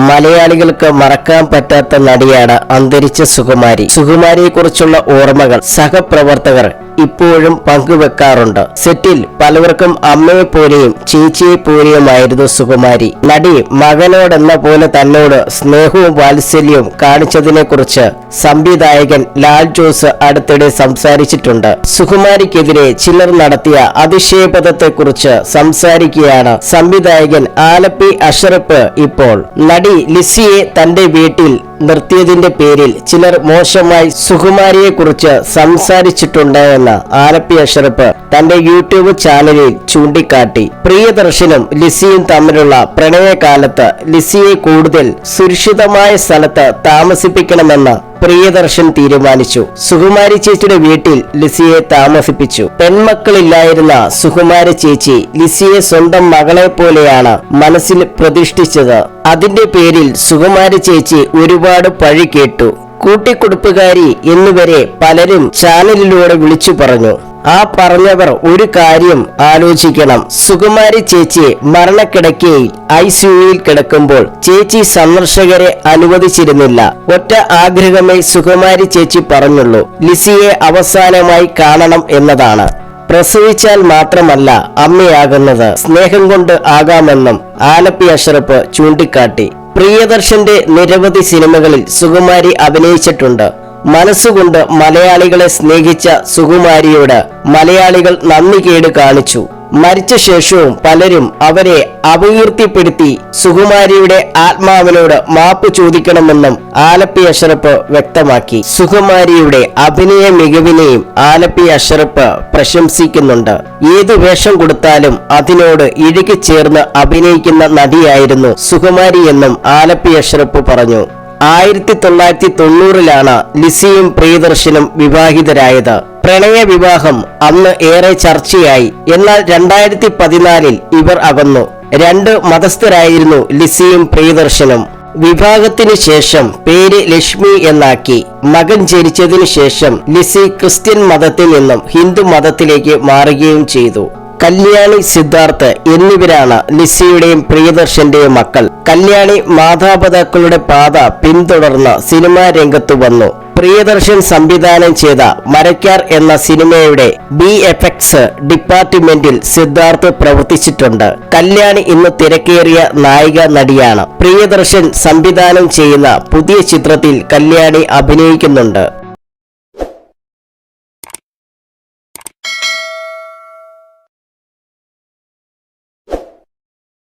മലയാളികൾക്ക് മറക്കാൻ പറ്റാത്ത നടിയാണ് അന്തരിച്ച സുകുമാരി. സുകുമാരിയെക്കുറിച്ചുള്ള ഓർമ്മകൾ സഹപ്രവർത്തകർ ഇപ്പോഴും പങ്കുവെക്കാറുണ്ട്. സെറ്റിൽ പലവർക്കും അമ്മയെ പോലെയും ചേച്ചിയെ പോലെയുമായിരുന്നു സുകുമാരി. നടി മകനോടെന്ന പോലെ തന്നോട് സ്നേഹവും വാത്സല്യവും കാണിച്ചതിനെ കുറിച്ച് സംവിധായകൻ ലാൽ ജോസ് അടുത്തിടെ സംസാരിച്ചിട്ടുണ്ട്. സുകുമാരിക്കെതിരെ ചിലർ നടത്തിയ അധിക്ഷേപത്തെക്കുറിച്ച് സംസാരിക്കുകയാണ് സംവിധായകൻ ആലപ്പി അഷ്റഫ്. ഇപ്പോൾ നടി ലിസിയെ തന്റെ വീട്ടിൽ നിർത്തിയതിന്റെ പേരിൽ ചിലർ മോശമായി സുകുമാരിയെ കുറിച്ച് സംസാരിച്ചിട്ടുണ്ട് എന്ന് ആലപ്പി അഷ്റഫ് തന്റെ യൂട്യൂബ് ചാനലിൽ ചൂണ്ടിക്കാട്ടി. പ്രിയദർശനും ലിസിയും തമ്മിലുള്ള പ്രണയകാലത്ത് ലിസിയെ കൂടുതൽ സുരക്ഷിതമായ സ്ഥലത്ത് താമസിപ്പിക്കണമെന്ന് പ്രിയദർശൻ തീരുമാനിച്ചു. സുകുമാരി ചേച്ചിയുടെ വീട്ടിൽ ലിസിയെ താമസിപ്പിച്ചു. പെൺമക്കളില്ലായിരുന്ന സുകുമാരി ചേച്ചി ലിസിയെ സ്വന്തം മകളെ പോലെയാണ് മനസ്സിൽ പ്രതിഷ്ഠിച്ചത്. അതിന്റെ പേരിൽ സുകുമാരി ചേച്ചി ഒരുപാട് പഴി കേട്ടു. കൂട്ടിക്കൊടുപ്പുകാരി എന്നുവരെ പലരും ചാനലിലൂടെ വിളിച്ചു പറഞ്ഞു. ആ പറഞ്ഞവർ ഒരു കാര്യം ആലോചിക്കണം. സുകുമാരി ചേച്ചി മരണക്കിടക്കയിൽ ICUയിൽ കിടക്കുമ്പോൾ ചേച്ചി സന്ദർശകരെ അനുവദിച്ചിരുന്നില്ല. ഒറ്റ ആഗ്രഹമേ സുകുമാരി ചേച്ചി പറഞ്ഞുള്ളൂ, ലിസിയെ അവസാനമായി കാണണം എന്നതാണ്. പ്രസവിച്ചാൽ മാത്രമല്ല അമ്മയാകുന്നത്, സ്നേഹം കൊണ്ട് ആകാമെന്നും ആലപ്പി അഷ്റഫ് ചൂണ്ടിക്കാട്ടി. പ്രിയദർശന്റെ നിരവധി സിനിമകളിൽ സുകുമാരി അഭിനയിച്ചിട്ടുണ്ട്. മനസ്സുകൊണ്ട് മലയാളികളെ സ്നേഹിച്ച സുകുമാരിയോട് മലയാളികൾ നന്ദികേട് കാണിച്ചു. മരിച്ച ശേഷവും പലരും അവരെ അപകീർത്തിപ്പെടുത്തി സുകുമാരിയുടെ ആത്മാവിനോട് മാപ്പ് ചോദിക്കണമെന്നും ആലപ്പി അഷ്റഫ് വ്യക്തമാക്കി. സുകുമാരിയുടെ അഭിനയ മികവിനെയും ആലപ്പി അഷ്റഫ് പ്രശംസിക്കുന്നുണ്ട്. ഏതു വേഷം കൊടുത്താലും അതിനോട് ഇഴുകിച്ചേർന്ന് അഭിനയിക്കുന്ന നടിയായിരുന്നു സുകുമാരി എന്നും ആലപ്പി അഷ്റഫ് പറഞ്ഞു. 1990-ലാണ് ലിസിയും പ്രിയദർശനും വിവാഹിതരായത്. പ്രണയ വിവാഹം അന്ന് ഏറെ ചർച്ചയായി. എന്നാൽ 2014 ഇവർ അകന്നു. രണ്ട് മതസ്ഥരായിരുന്നു ലിസിയും പ്രിയദർശനും. വിവാഹത്തിന് ശേഷം പേര് ലക്ഷ്മി എന്നാക്കി. മകൻ ജനിച്ചതിനു ശേഷം ലിസി ക്രിസ്ത്യൻ മതത്തിൽ നിന്നും ഹിന്ദു മതത്തിലേക്ക് മാറുകയും ചെയ്തു. കല്യാണി, സിദ്ധാർത്ഥ് എന്നിവരാണ് ലിസിയുടെയും പ്രിയദർശന്റെയും മക്കൾ. കല്യാണി മാതാപിതാക്കളുടെ പാത പിന്തുടർന്ന് സിനിമാ രംഗത്തു വന്നു. പ്രിയദർശൻ സംവിധാനം ചെയ്ത മരക്കാർ എന്ന സിനിമയുടെ BFX ഡിപ്പാർട്ട്മെന്റിൽ സിദ്ധാർത്ഥ് പ്രവർത്തിച്ചിട്ടുണ്ട്. കല്യാണി ഇന്ന് തിരക്കേറിയ നായിക നടിയാണ്. പ്രിയദർശൻ സംവിധാനം ചെയ്യുന്ന പുതിയ ചിത്രത്തിൽ കല്യാണി അഭിനയിക്കുന്നുണ്ട്.